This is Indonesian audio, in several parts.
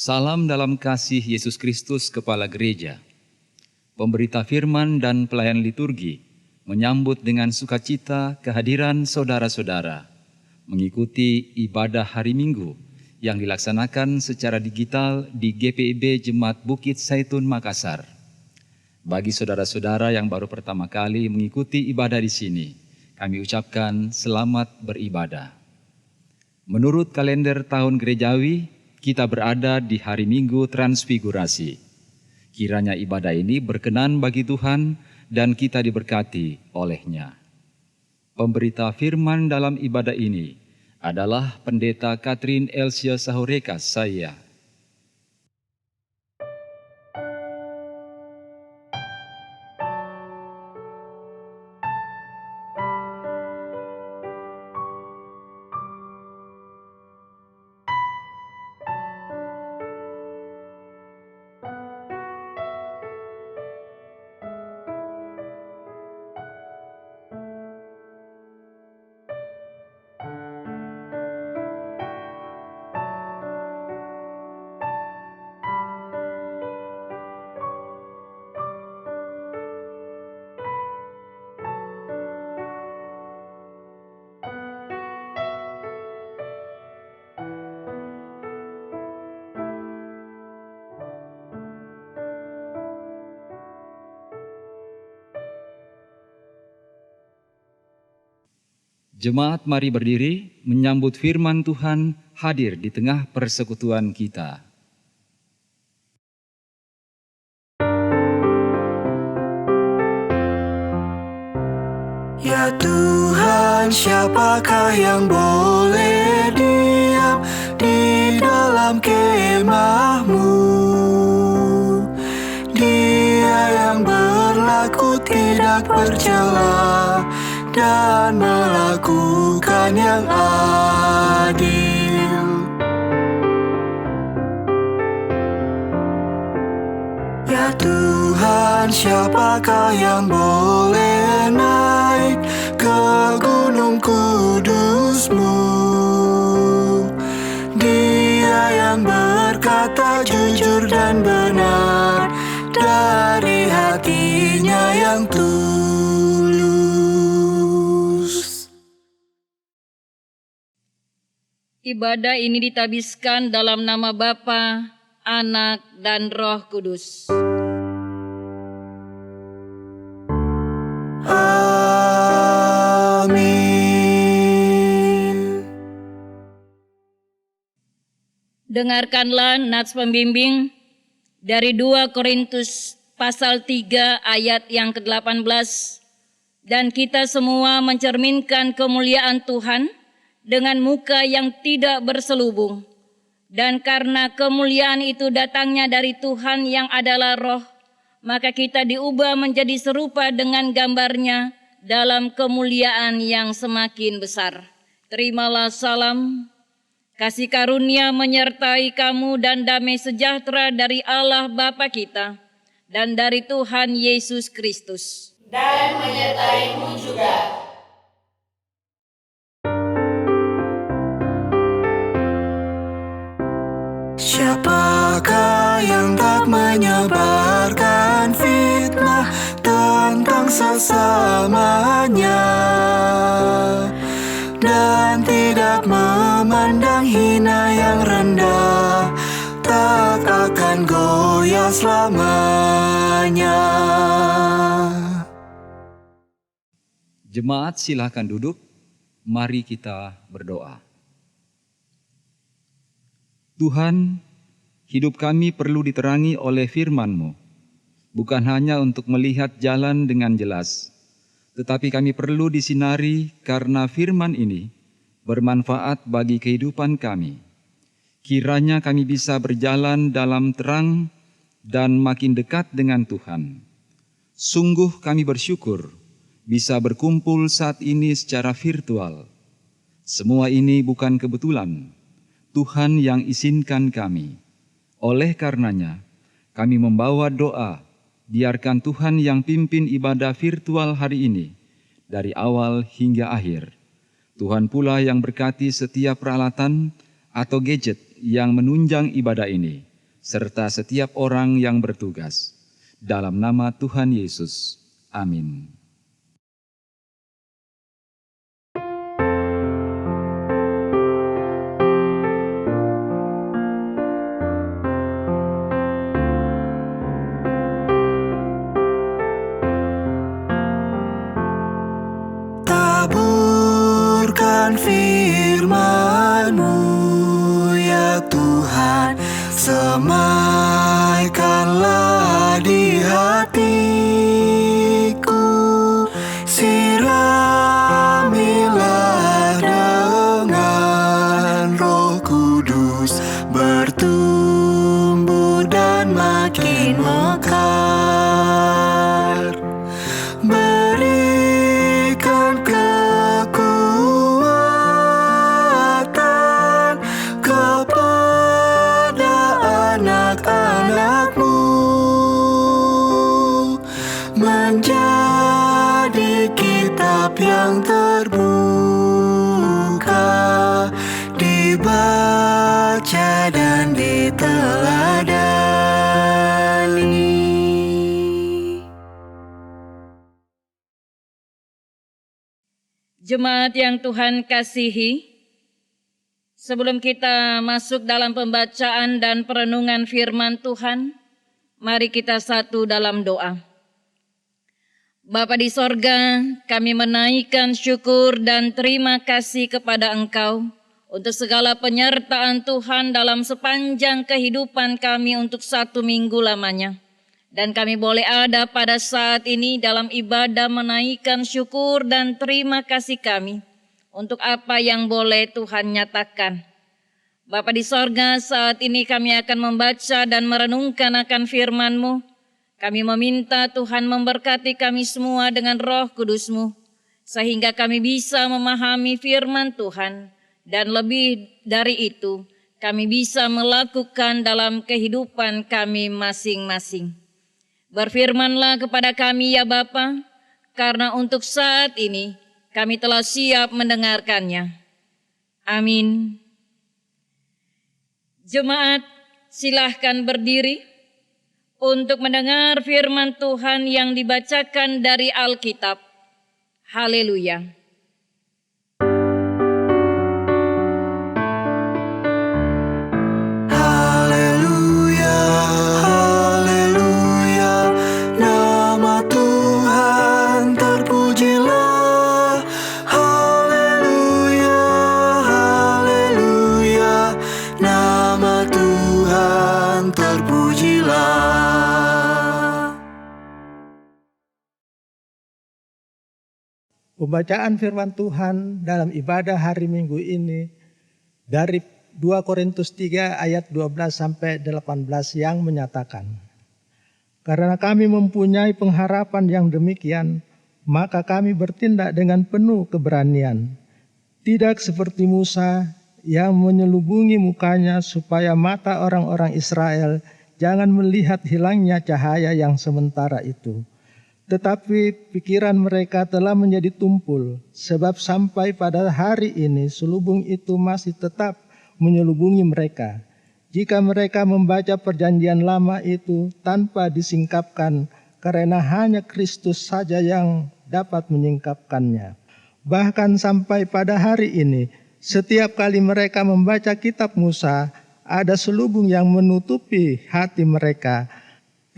Salam dalam kasih Yesus Kristus Kepala Gereja. Pemberita firman dan pelayan liturgi menyambut dengan sukacita kehadiran saudara-saudara mengikuti ibadah hari Minggu yang dilaksanakan secara digital di GPIB Jemaat Bukit Zaitun Makassar. Bagi saudara-saudara yang baru pertama kali mengikuti ibadah di sini, kami ucapkan selamat beribadah. Menurut kalender tahun gerejawi, kita berada di hari Minggu Transfigurasi. Kiranya ibadah ini berkenan bagi Tuhan dan kita diberkati olehnya. Pemberita firman dalam ibadah ini adalah Pendeta Katrin Elsia Sahurekas saya. Jemaat mari berdiri menyambut firman Tuhan hadir di tengah persekutuan kita. Ya Tuhan, siapakah yang boleh diam di dalam kemah-Mu? Dia yang berlaku tidak bercela dan melakukan yang adil. Ya Tuhan, siapakah yang boleh naik ke gunung kudus-Mu? Dia yang berkata jujur dan benar dari hatinya yang tulus. Ibadah ini ditabiskan dalam nama Bapa, Anak, dan Roh Kudus. Amin. Dengarkanlah nats pembimbing dari 2 Korintus pasal 3 ayat yang ke-18. Dan kita semua mencerminkan kemuliaan Tuhan dengan muka yang tidak berselubung. Dan karena kemuliaan itu datangnya dari Tuhan yang adalah Roh, maka kita diubah menjadi serupa dengan gambarnya dalam kemuliaan yang semakin besar. Terimalah salam, kasih karunia menyertai kamu dan damai sejahtera dari Allah Bapa kita dan dari Tuhan Yesus Kristus. Dan menyertaimu juga. Siapakah yang tak menyebarkan fitnah tentang sesamanya dan tidak memandang hina yang rendah, tak akan goyah selamanya. Jemaat silakan duduk, mari kita berdoa. Tuhan, hidup kami perlu diterangi oleh firman-Mu, bukan hanya untuk melihat jalan dengan jelas, tetapi kami perlu disinari karena firman ini bermanfaat bagi kehidupan kami. Kiranya kami bisa berjalan dalam terang dan makin dekat dengan Tuhan. Sungguh kami bersyukur bisa berkumpul saat ini secara virtual. Semua ini bukan kebetulan. Tuhan yang izinkan kami. Oleh karenanya, kami membawa doa, biarkan Tuhan yang pimpin ibadah virtual hari ini, dari awal hingga akhir. Tuhan pula yang berkati setiap peralatan atau gadget yang menunjang ibadah ini, serta setiap orang yang bertugas. Dalam nama Tuhan Yesus. Amin. Taburkan firman-Mu ya Tuhan, semaikanlah di hatiku, siramilah dengan Roh Kudus, bertumbuh dan makin mekar. Berikan kekuatan kepada anak-anak-Mu, menjadi kitab yang terbuka, dibaca dan diteladani. Jemaat yang Tuhan kasihi, sebelum kita masuk dalam pembacaan dan perenungan firman Tuhan, mari kita satu dalam doa. Bapa di sorga, kami menaikkan syukur dan terima kasih kepada Engkau untuk segala penyertaan Tuhan dalam sepanjang kehidupan kami untuk 1 minggu lamanya. Dan kami boleh ada pada saat ini dalam ibadah menaikkan syukur dan terima kasih kami untuk apa yang boleh Tuhan nyatakan. Bapa di sorga, saat ini kami akan membaca dan merenungkan akan firman-Mu. Kami meminta Tuhan memberkati kami semua dengan Roh Kudus-Mu, sehingga kami bisa memahami firman Tuhan, dan lebih dari itu, kami bisa melakukan dalam kehidupan kami masing-masing. Berfirmanlah kepada kami ya Bapa, karena untuk saat ini kami telah siap mendengarkannya. Amin. Jemaat, silahkan berdiri untuk mendengar firman Tuhan yang dibacakan dari Alkitab. Haleluya. Haleluya, haleluya, nama Tuhan terpujilah. Haleluya, haleluya, nama Tuhan terpujilah. Pembacaan firman Tuhan dalam ibadah hari Minggu ini dari 2 Korintus 3 ayat 12 sampai 18 yang menyatakan, karena kami mempunyai pengharapan yang demikian, maka kami bertindak dengan penuh keberanian, tidak seperti Musa yang menyelubungi mukanya supaya mata orang-orang Israel jangan melihat hilangnya cahaya yang sementara itu. Tetapi pikiran mereka telah menjadi tumpul, sebab sampai pada hari ini selubung itu masih tetap menyelubungi mereka. Jika mereka membaca perjanjian lama itu tanpa disingkapkan, karena hanya Kristus saja yang dapat menyingkapkannya. Bahkan sampai pada hari ini, setiap kali mereka membaca kitab Musa, ada selubung yang menutupi hati mereka.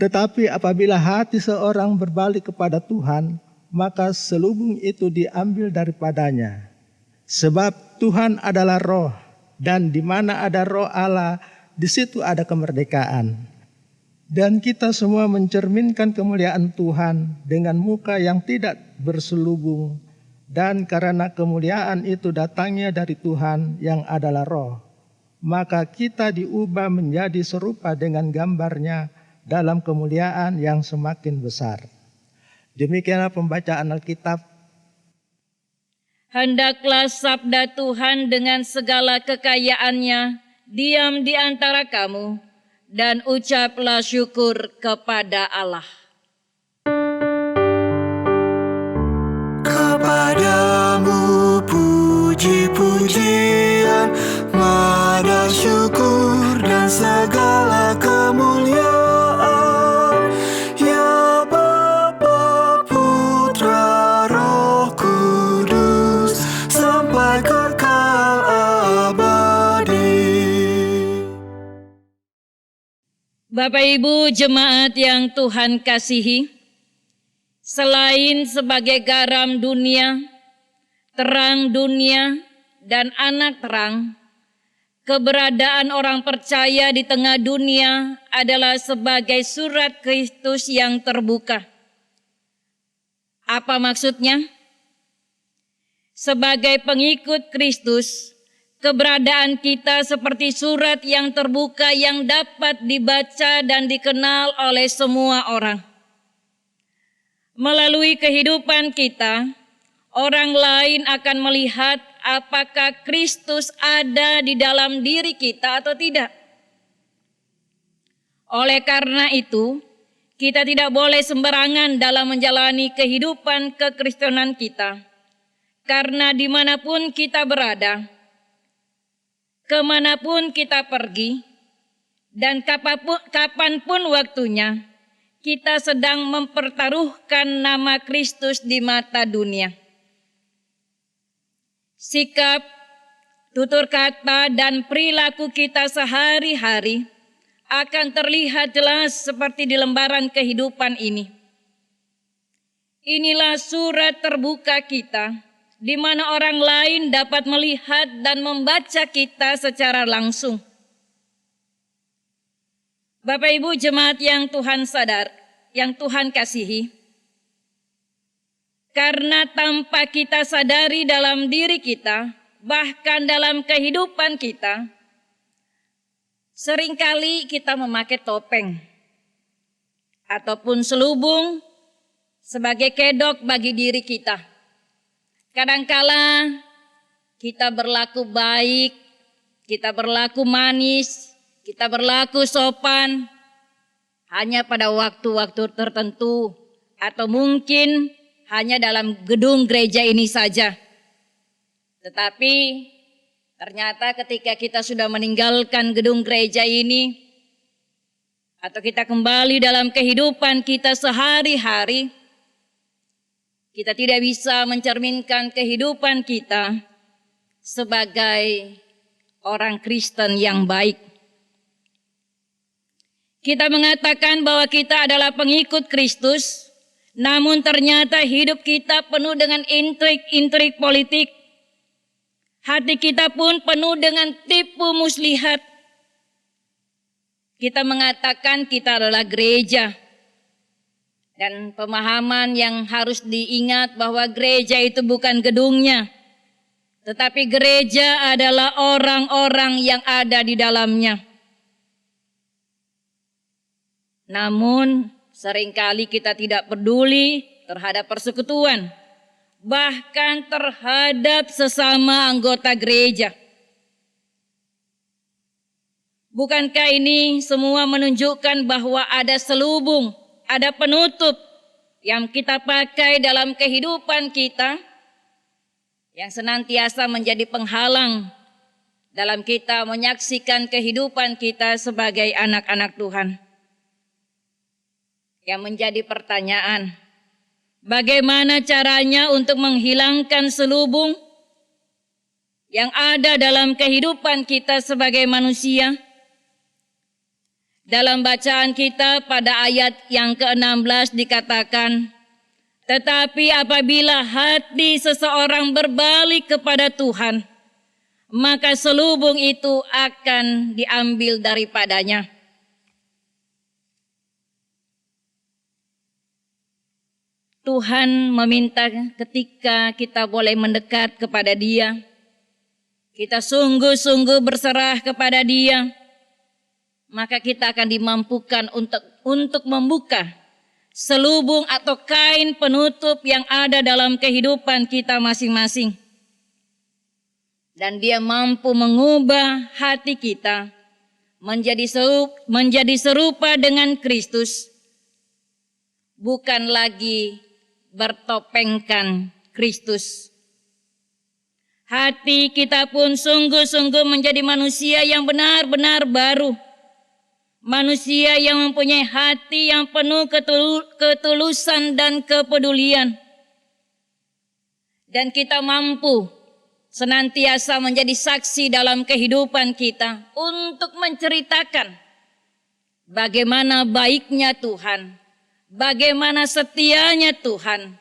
Tetapi apabila hati seorang berbalik kepada Tuhan, maka selubung itu diambil daripadanya. Sebab Tuhan adalah Roh, dan di mana ada Roh Allah, di situ ada kemerdekaan. Dan kita semua mencerminkan kemuliaan Tuhan dengan muka yang tidak berselubung, dan karena kemuliaan itu datangnya dari Tuhan yang adalah Roh, maka kita diubah menjadi serupa dengan gambarnya dalam kemuliaan yang semakin besar. Demikianlah pembacaan Alkitab. Hendaklah sabda Tuhan dengan segala kekayaannya diam di antara kamu, dan ucaplah syukur kepada Allah. Kepadamu puji-pujian, nada syukur dan segala Bapak Ibu jemaat yang Tuhan kasihi, selain sebagai garam dunia, terang dunia, dan anak terang, keberadaan orang percaya di tengah dunia adalah sebagai surat Kristus yang terbuka. Apa maksudnya? Sebagai pengikut Kristus, keberadaan kita seperti surat yang terbuka yang dapat dibaca dan dikenal oleh semua orang. Melalui kehidupan kita, orang lain akan melihat apakah Kristus ada di dalam diri kita atau tidak. Oleh karena itu, kita tidak boleh sembarangan dalam menjalani kehidupan kekristenan kita. Karena dimanapun kita berada, kemanapun kita pergi, dan kapanpun waktunya, kita sedang mempertaruhkan nama Kristus di mata dunia. Sikap, tutur kata, dan perilaku kita sehari-hari akan terlihat jelas seperti di lembaran kehidupan ini. Inilah surat terbuka kita, di mana orang lain dapat melihat dan membaca kita secara langsung. Bapak Ibu jemaat yang Tuhan kasihi, karena tanpa kita sadari dalam diri kita, bahkan dalam kehidupan kita, seringkali kita memakai topeng ataupun selubung sebagai kedok bagi diri kita. Kadangkala kita berlaku baik, kita berlaku manis, kita berlaku sopan hanya pada waktu-waktu tertentu atau mungkin hanya dalam gedung gereja ini saja. Tetapi ternyata ketika kita sudah meninggalkan gedung gereja ini atau kita kembali dalam kehidupan kita sehari-hari, kita tidak bisa mencerminkan kehidupan kita sebagai orang Kristen yang baik. Kita mengatakan bahwa kita adalah pengikut Kristus, namun ternyata hidup kita penuh dengan intrik-intrik politik. Hati kita pun penuh dengan tipu muslihat. Kita mengatakan kita adalah gereja. Dan pemahaman yang harus diingat bahwa gereja itu bukan gedungnya, tetapi gereja adalah orang-orang yang ada di dalamnya. Namun seringkali kita tidak peduli terhadap persekutuan, bahkan terhadap sesama anggota gereja. Bukankah ini semua menunjukkan bahwa ada selubung, ada penutup yang kita pakai dalam kehidupan kita yang senantiasa menjadi penghalang dalam kita menyaksikan kehidupan kita sebagai anak-anak Tuhan. Yang menjadi pertanyaan, bagaimana caranya untuk menghilangkan selubung yang ada dalam kehidupan kita sebagai manusia? Dalam bacaan kita pada ayat yang ke-16 dikatakan, tetapi apabila hati seseorang berbalik kepada Tuhan, maka selubung itu akan diambil daripadanya. Tuhan meminta ketika kita boleh mendekat kepada Dia, kita sungguh-sungguh berserah kepada Dia, maka kita akan dimampukan untuk membuka selubung atau kain penutup yang ada dalam kehidupan kita masing-masing. Dan Dia mampu mengubah hati kita menjadi serupa dengan Kristus, bukan lagi bertopengkan Kristus. Hati kita pun sungguh-sungguh menjadi manusia yang benar-benar baru. Manusia yang mempunyai hati yang penuh ketulusan dan kepedulian. Dan kita mampu senantiasa menjadi saksi dalam kehidupan kita untuk menceritakan bagaimana baiknya Tuhan, bagaimana setianya Tuhan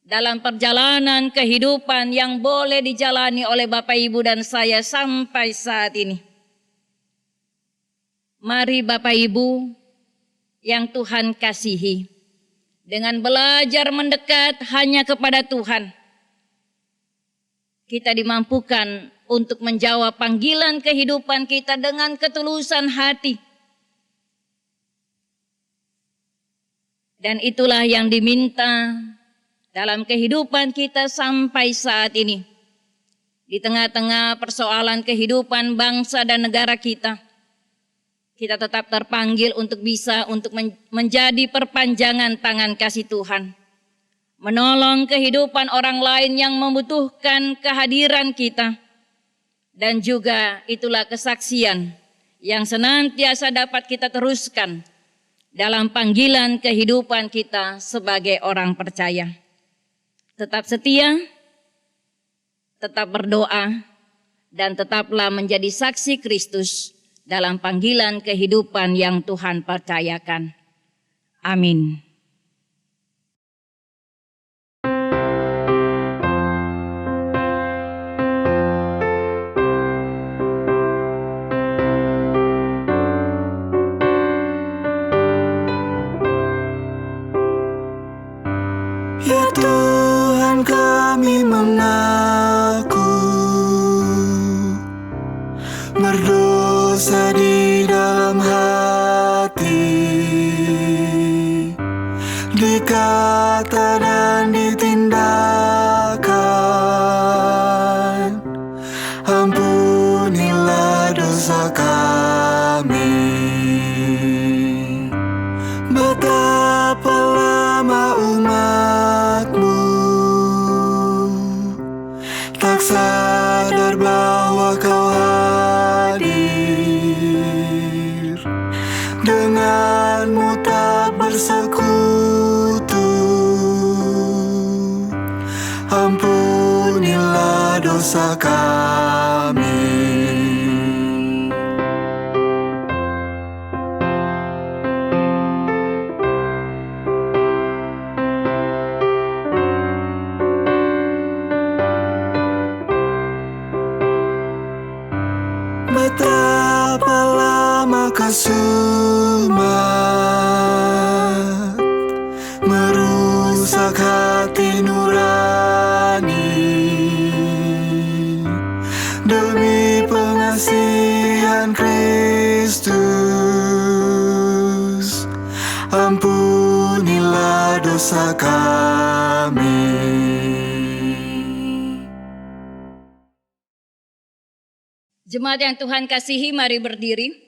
dalam perjalanan kehidupan yang boleh dijalani oleh Bapak Ibu dan saya sampai saat ini. Mari Bapak Ibu yang Tuhan kasihi, dengan belajar mendekat hanya kepada Tuhan, kita dimampukan untuk menjawab panggilan kehidupan kita dengan ketulusan hati. Dan itulah yang diminta dalam kehidupan kita sampai saat ini. Di tengah-tengah persoalan kehidupan bangsa dan negara kita, kita tetap terpanggil untuk bisa menjadi perpanjangan tangan kasih Tuhan. Menolong kehidupan orang lain yang membutuhkan kehadiran kita. Dan juga itulah kesaksian yang senantiasa dapat kita teruskan dalam panggilan kehidupan kita sebagai orang percaya. Tetap setia, tetap berdoa, dan tetaplah menjadi saksi Kristus dalam panggilan kehidupan yang Tuhan percayakan. Amin. Ya Tuhan, kami mengaku berdosa di dalam hati, di kata dan di tindakan. Ampunilah dosa kami. Betapa lama umat-Mu tak sadar bahwa Kau hadir, denganmu tak bersekutu. Ampunilah dosa kami. Betapa lama Kau sumat, merusak hati nurani. Demi pengasihan Kristus, ampunilah dosa kami. Jemaat yang Tuhan kasihi, mari berdiri.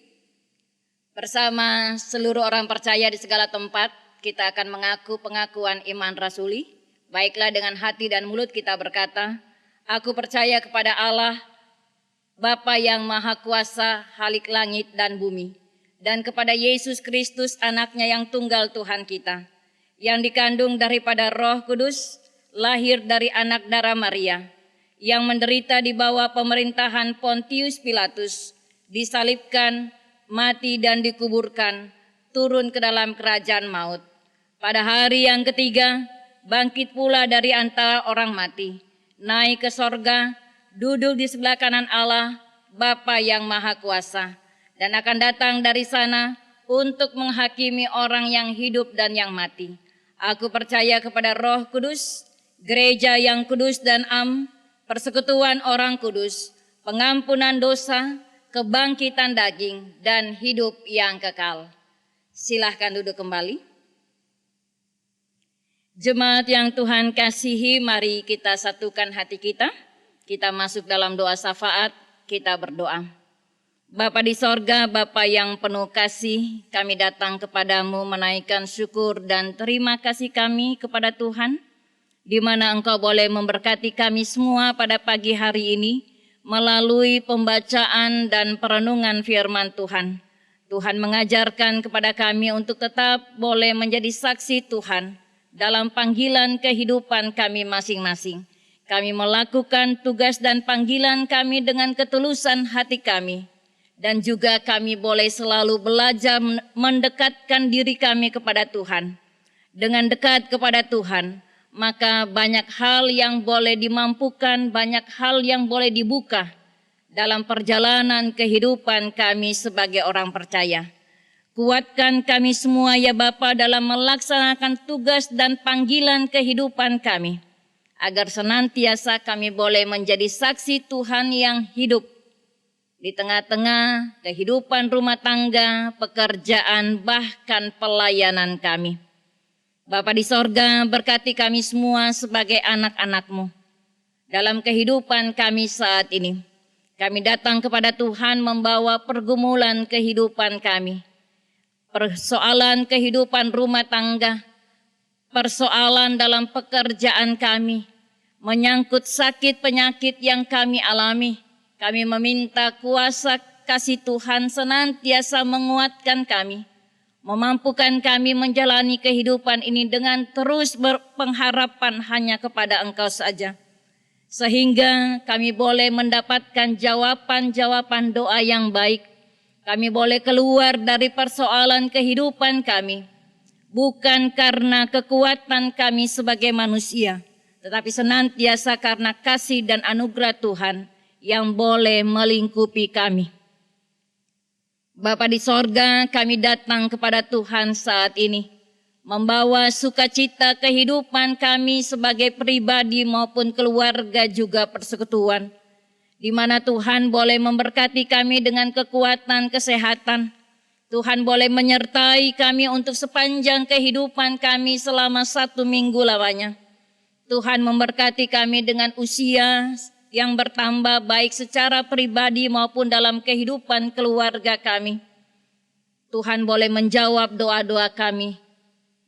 Bersama seluruh orang percaya di segala tempat, kita akan mengaku pengakuan iman rasuli. Baiklah, dengan hati dan mulut kita berkata, aku percaya kepada Allah, Bapa yang Maha Kuasa, Khalik langit dan bumi, dan kepada Yesus Kristus, anaknya yang tunggal Tuhan kita, yang dikandung daripada Roh Kudus, lahir dari anak darah Maria, yang menderita di bawah pemerintahan Pontius Pilatus, disalibkan, mati dan dikuburkan, turun ke dalam kerajaan maut. Pada hari yang ketiga, bangkit pula dari antara orang mati, naik ke sorga, duduk di sebelah kanan Allah, Bapa yang Maha Kuasa, dan akan datang dari sana untuk menghakimi orang yang hidup dan yang mati. Aku percaya kepada Roh Kudus, gereja yang kudus dan persekutuan orang kudus, pengampunan dosa, kebangkitan daging, dan hidup yang kekal. Silahkan duduk kembali. Jemaat yang Tuhan kasihi, mari kita satukan hati kita. Kita masuk dalam doa syafaat, kita berdoa. Bapa di sorga, Bapa yang penuh kasih, kami datang kepadamu menaikkan syukur dan terima kasih kami kepada Tuhan, di mana Engkau boleh memberkati kami semua pada pagi hari ini melalui pembacaan dan perenungan firman Tuhan. Tuhan mengajarkan kepada kami untuk tetap boleh menjadi saksi Tuhan dalam panggilan kehidupan kami masing-masing. Kami melakukan tugas dan panggilan kami dengan ketulusan hati kami, dan juga kami boleh selalu belajar mendekatkan diri kami kepada Tuhan. Dengan dekat kepada Tuhan, maka banyak hal yang boleh dimampukan, banyak hal yang boleh dibuka dalam perjalanan kehidupan kami sebagai orang percaya. Kuatkan kami semua ya Bapa dalam melaksanakan tugas dan panggilan kehidupan kami, agar senantiasa kami boleh menjadi saksi Tuhan yang hidup di tengah-tengah kehidupan rumah tangga, pekerjaan, bahkan pelayanan kami. Bapa di sorga, berkati kami semua sebagai anak-anak-Mu dalam kehidupan kami saat ini. Kami datang kepada Tuhan membawa pergumulan kehidupan kami, persoalan kehidupan rumah tangga, persoalan dalam pekerjaan kami, menyangkut sakit penyakit yang kami alami. Kami meminta kuasa kasih Tuhan senantiasa menguatkan kami, memampukan kami menjalani kehidupan ini dengan terus berpengharapan hanya kepada Engkau saja. Sehingga kami boleh mendapatkan jawaban-jawaban doa yang baik. Kami boleh keluar dari persoalan kehidupan kami, bukan karena kekuatan kami sebagai manusia, tetapi senantiasa karena kasih dan anugerah Tuhan yang boleh melingkupi kami. Bapa di sorga, kami datang kepada Tuhan saat ini, membawa sukacita kehidupan kami sebagai pribadi maupun keluarga juga persekutuan, di mana Tuhan boleh memberkati kami dengan kekuatan kesehatan. Tuhan boleh menyertai kami untuk sepanjang kehidupan kami selama 1 minggu lamanya. Tuhan memberkati kami dengan usia yang bertambah baik secara pribadi maupun dalam kehidupan keluarga kami. Tuhan boleh menjawab doa-doa kami.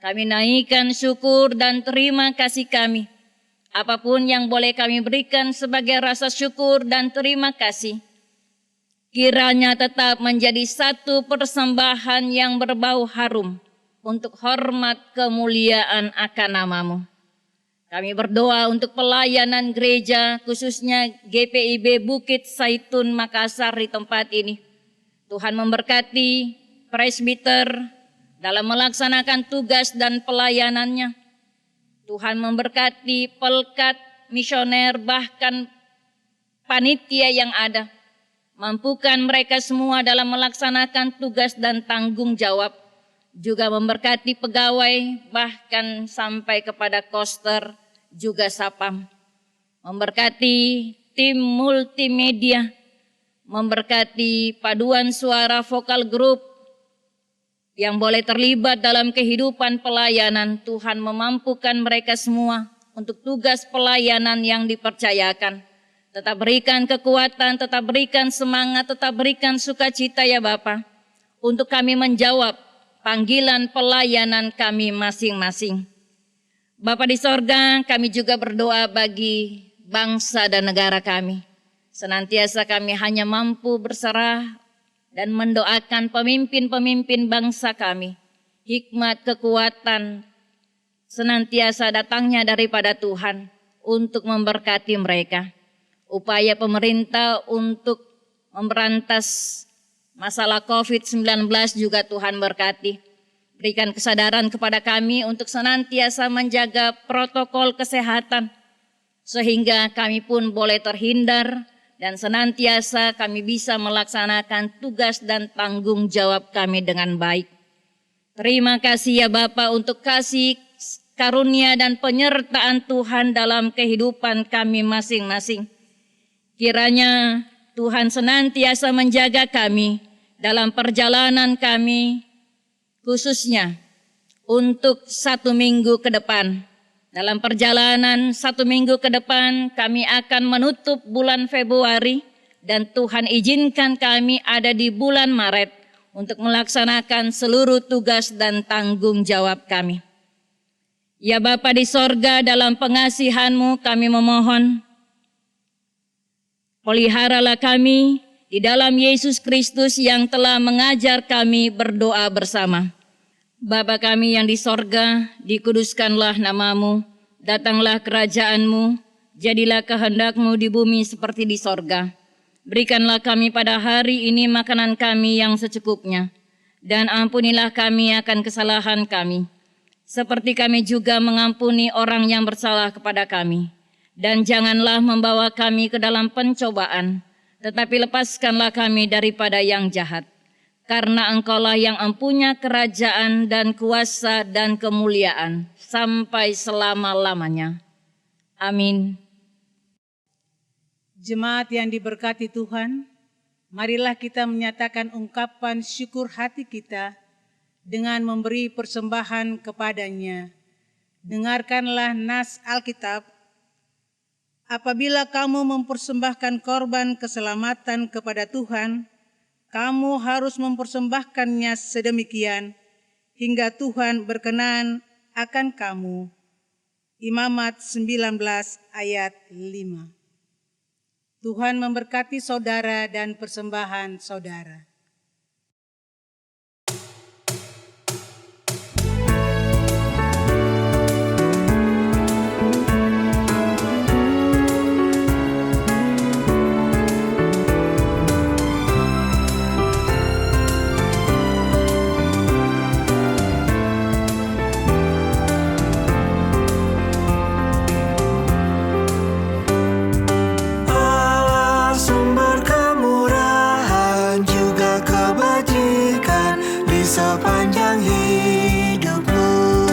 Kami naikkan syukur dan terima kasih kami. Apapun yang boleh kami berikan sebagai rasa syukur dan terima kasih, kiranya tetap menjadi satu persembahan yang berbau harum untuk hormat kemuliaan akan nama-Mu. Kami berdoa untuk pelayanan gereja, khususnya GPIB Bukit Saitun Makassar di tempat ini. Tuhan memberkati presbiter dalam melaksanakan tugas dan pelayanannya. Tuhan memberkati pelkat, misioner, bahkan panitia yang ada. Mampukan mereka semua dalam melaksanakan tugas dan tanggung jawab. Juga memberkati pegawai, bahkan sampai kepada koster, juga sapam. Memberkati tim multimedia, memberkati paduan suara vokal grup, yang boleh terlibat dalam kehidupan pelayanan. Tuhan memampukan mereka semua untuk tugas pelayanan yang dipercayakan. Tetap berikan kekuatan, tetap berikan semangat, tetap berikan sukacita ya Bapa, untuk kami menjawab panggilan pelayanan kami masing-masing. Bapa di sorga, kami juga berdoa bagi bangsa dan negara kami. Senantiasa kami hanya mampu berserah dan mendoakan pemimpin-pemimpin bangsa kami. Hikmat, kekuatan senantiasa datangnya daripada Tuhan untuk memberkati mereka. Upaya pemerintah untuk memberantas masalah COVID-19 juga Tuhan berkati. Berikan kesadaran kepada kami untuk senantiasa menjaga protokol kesehatan, sehingga kami pun boleh terhindar dan senantiasa kami bisa melaksanakan tugas dan tanggung jawab kami dengan baik. Terima kasih ya Bapa untuk kasih karunia dan penyertaan Tuhan dalam kehidupan kami masing-masing. Kiranya Tuhan senantiasa menjaga kami dalam perjalanan kami, khususnya untuk 1 minggu ke depan. Dalam perjalanan 1 minggu ke depan, kami akan menutup bulan Februari dan Tuhan izinkan kami ada di bulan Maret untuk melaksanakan seluruh tugas dan tanggung jawab kami. Ya Bapa di sorga, dalam pengasihan-Mu kami memohon, peliharalah kami di dalam Yesus Kristus yang telah mengajar kami berdoa bersama. Bapa kami yang di sorga, dikuduskanlah nama-Mu, datanglah kerajaan-Mu, jadilah kehendak-Mu di bumi seperti di sorga. Berikanlah kami pada hari ini makanan kami yang secukupnya, dan ampunilah kami akan kesalahan kami, seperti kami juga mengampuni orang yang bersalah kepada kami. Dan janganlah membawa kami ke dalam pencobaan, tetapi lepaskanlah kami daripada yang jahat. Karena Engkaulah yang empunya kerajaan dan kuasa dan kemuliaan sampai selama-lamanya. Amin. Jemaat yang diberkati Tuhan, marilah kita menyatakan ungkapan syukur hati kita dengan memberi persembahan kepadanya. Dengarkanlah nas Alkitab, apabila kamu mempersembahkan korban keselamatan kepada Tuhan, kamu harus mempersembahkannya sedemikian hingga Tuhan berkenan akan kamu. Imamat 19 ayat 5. Tuhan memberkati saudara dan persembahan saudara. Sumber kemurahan juga kebajikan di sepanjang hidupmu.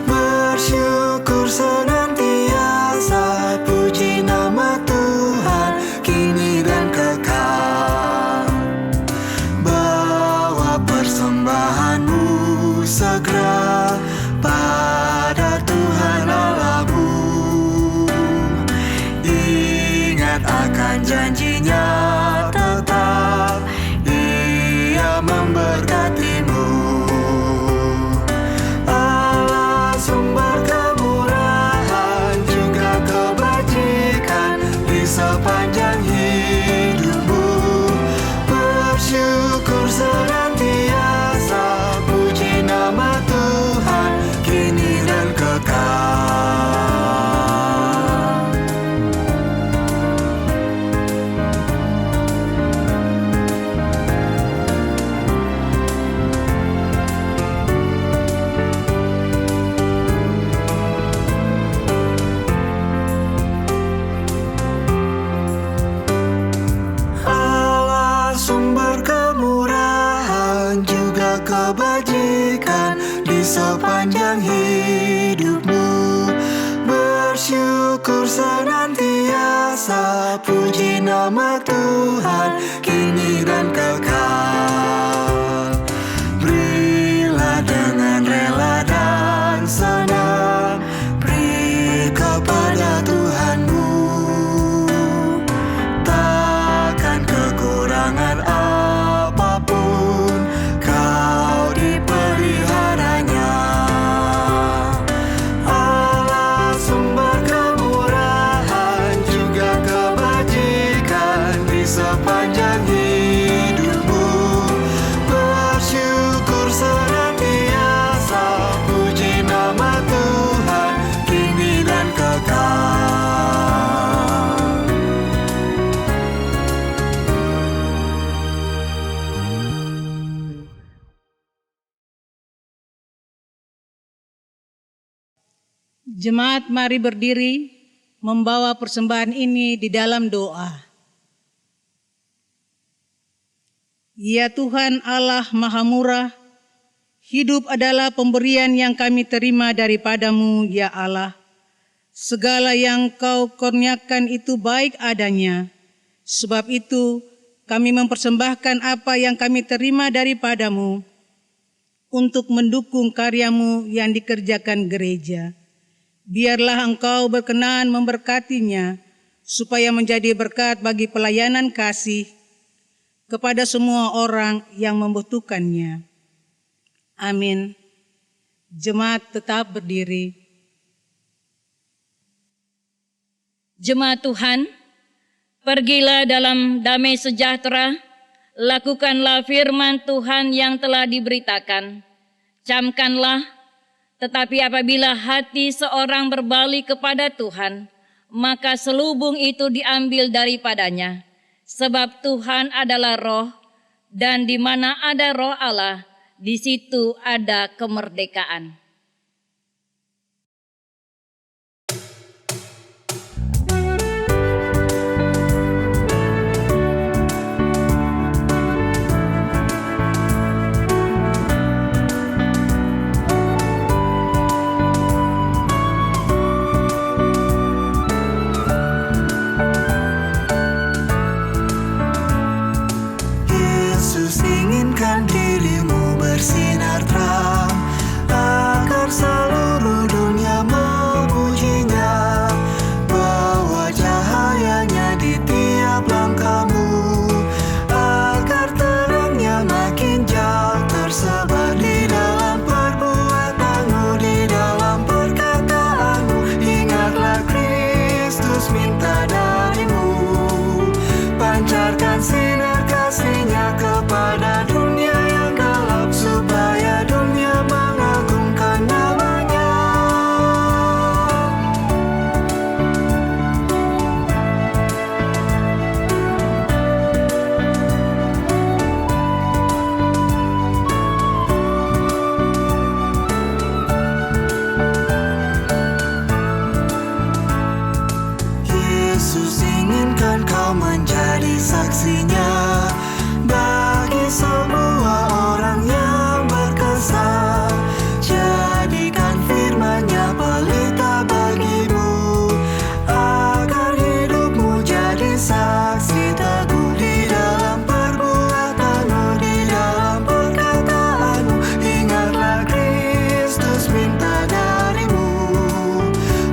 Bersyukur senantiasa, puji nama Tuhan kini dan kekal. Bawa persembahanmu segera pada Tuhan Allahmu. Ingat akan janjinya tetap, Ia memberkatimu. Allah sumber kemurahan juga kebajikan di sepanjang hidupmu. Bersyukur senantiasa, puji nama Tuhan kini dan kekal. Allah sumber kemurahan juga kebajikan di sepanjang hidupmu. Bersyukur senantiasa, puji nama Tuhan kini dan kekal. Berilah dengan rela dan senang, beri kepada Tuhanmu. Takkan kekurangan apapun kau dipeliharanya. Allah sumber kemurahan juga kebajikan di sepanjang hidupmu. Bersyukur senantiasa, puji nama Tuhan kini dan kekal. Jemaat mari berdiri membawa persembahan ini di dalam doa. Ya Tuhan Allah Maha Murah, hidup adalah pemberian yang kami terima daripadamu ya Allah. Segala yang Kau kurniakan itu baik adanya. Sebab itu kami mempersembahkan apa yang kami terima daripadamu untuk mendukung karyamu yang dikerjakan gereja. Biarlah Engkau berkenan memberkatinya, supaya menjadi berkat bagi pelayanan kasih kepada semua orang yang membutuhkannya. Amin. Jemaat tetap berdiri. Jemaat Tuhan, pergilah dalam damai sejahtera, lakukanlah firman Tuhan yang telah diberitakan. Camkanlah, tetapi apabila hati seorang berbalik kepada Tuhan, maka selubung itu diambil daripadanya. Sebab Tuhan adalah roh, dan di mana ada roh Allah, di situ ada kemerdekaan. Yesus inginkan dirimu bersinar terang, agar seluruh dunia memujinya. Bawa cahayanya di tiap langkahmu, agar terangnya makin jauh tersebar di dalam perbuatanmu, di dalam perkataanmu. Ingatlah Kristus minta darimu, pancarkan sinar kasih-Nya kepada dunia yang gelap, supaya dunia mengagungkan nama-Nya. Yesus inginkan kau menjadi saksinya bagi semua orang yang berkesan. Jadikan firman-Nya pelita bagimu, agar hidupmu jadi saksi teguh di dalam perbuatanmu, di dalam perkataanmu. Ingatlah Kristus minta darimu,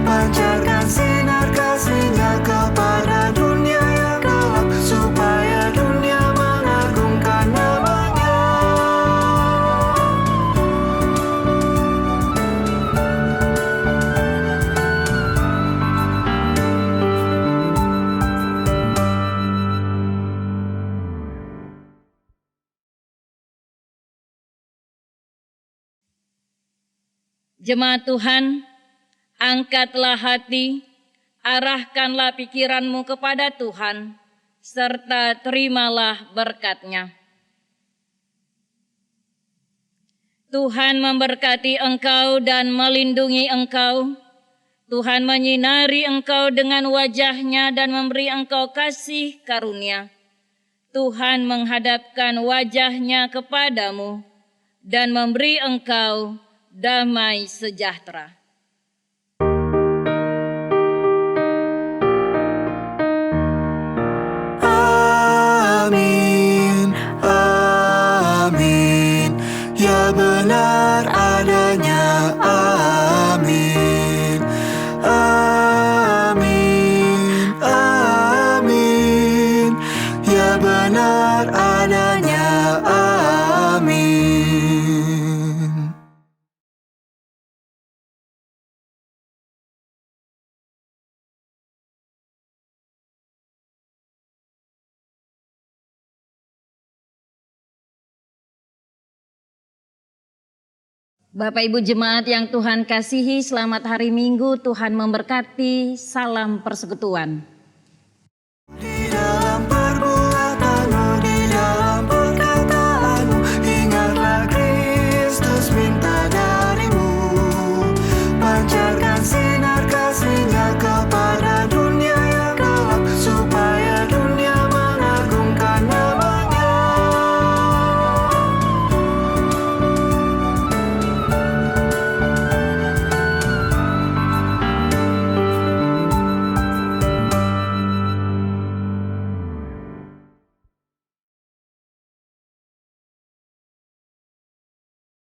pancarkan sinar kasih-Nya kepada dunia yang gelap, supaya dunia mengagungkan nama-Nya. Jemaat Tuhan, angkatlah hati, arahkanlah pikiranmu kepada Tuhan, serta terimalah berkat-Nya. Tuhan memberkati engkau dan melindungi engkau. Tuhan menyinari engkau dengan wajah-Nya dan memberi engkau kasih karunia. Tuhan menghadapkan wajah-Nya kepadamu dan memberi engkau damai sejahtera. Amin, amin, ya benar adanya. Amin, amin, amin, ya benar adanya. Amin. Bapak Ibu jemaat yang Tuhan kasihi, selamat hari Minggu, Tuhan memberkati, salam persekutuan.